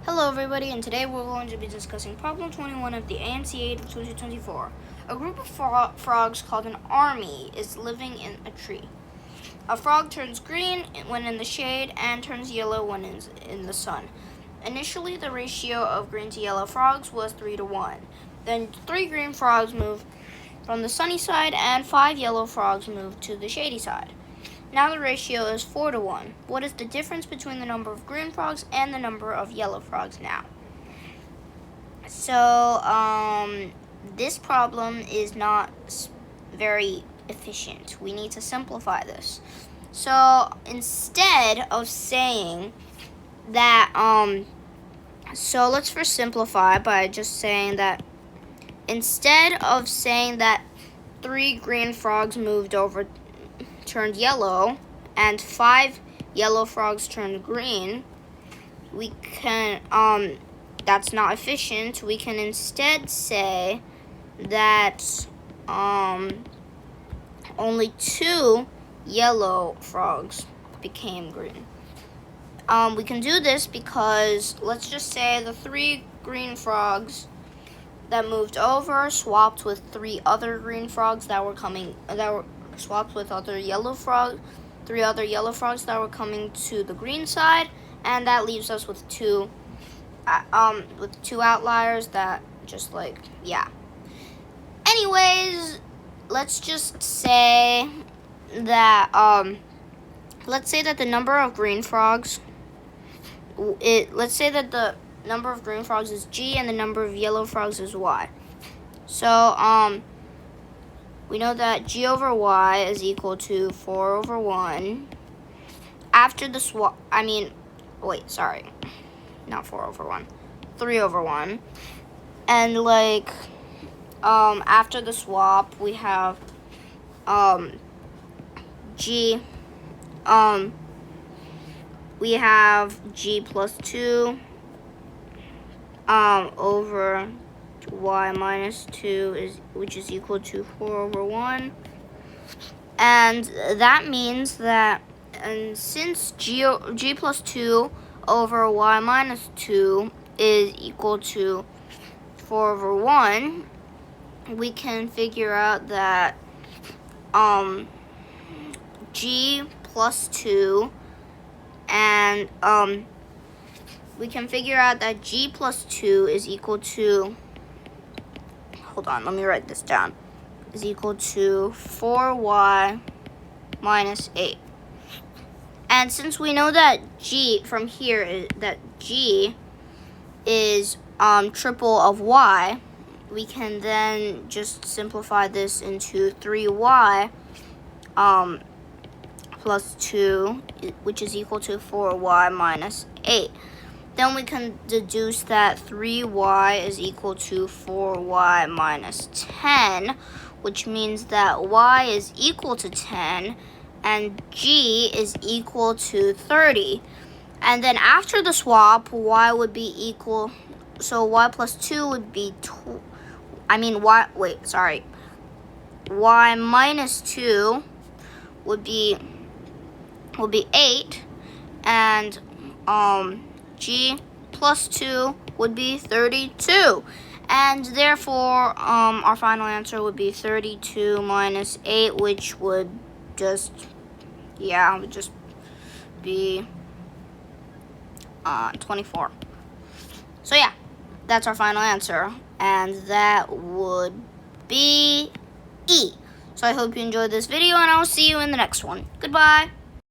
Hello everybody, and today we're going to be discussing problem 21 of the AMC 8 of 2024. A group of frogs called an army is living in a tree. A frog turns green when in the shade and turns yellow when in the sun. Initially, the ratio of green to yellow frogs was 3 to 1. Then 3 green frogs moved from the sunny side and 5 yellow frogs moved to the shady side. Now the ratio is 4 to 1. What is the difference between the number of green frogs and the number of yellow frogs now? So, this problem is not very efficient. We need to simplify this. So, instead of saying that, so let's first simplify by just saying that instead of saying that 3 green frogs moved over turned yellow and 5 yellow frogs turned green, we can that's not efficient. We can instead say that only 2 yellow frogs became green. We can do this because let's just say the 3 green frogs that moved over swapped with 3 other green frogs that were swapped with 3 other yellow frogs that were coming to the green side, and that leaves us with two outliers that just Anyways, let's just say that let's say that the number of green frogs let's say that the number of green frogs is G and the number of yellow frogs is Y. So we know that G over Y is equal to 4 over 1. After the swap, not 4 over 1, 3 over 1. And after the swap, we have G plus 2 over Y minus 2 which is equal to 4 over 1. And that means that since G plus 2 over Y minus 2 is equal to 4 over 1, we can figure out that G plus 2 and we can figure out that G plus 2 is equal to, hold on, let me write this down, is equal to 4y minus 8. And since we know that G from here G is triple of y, we can then just simplify this into 3y plus 2, which is equal to 4y minus 8. Then we can deduce that 3y is equal to 4y minus 10, which means that y is equal to 10 and G is equal to 30. And then after the swap, y would be equal, so y plus 2 would be y minus 2 would be 8, and G plus 2 would be 32. And therefore, our final answer would be 32 minus 8, which would just be 24. So yeah, that's our final answer, and that would be E. So I hope you enjoyed this video, and I will see you in the next one. Goodbye.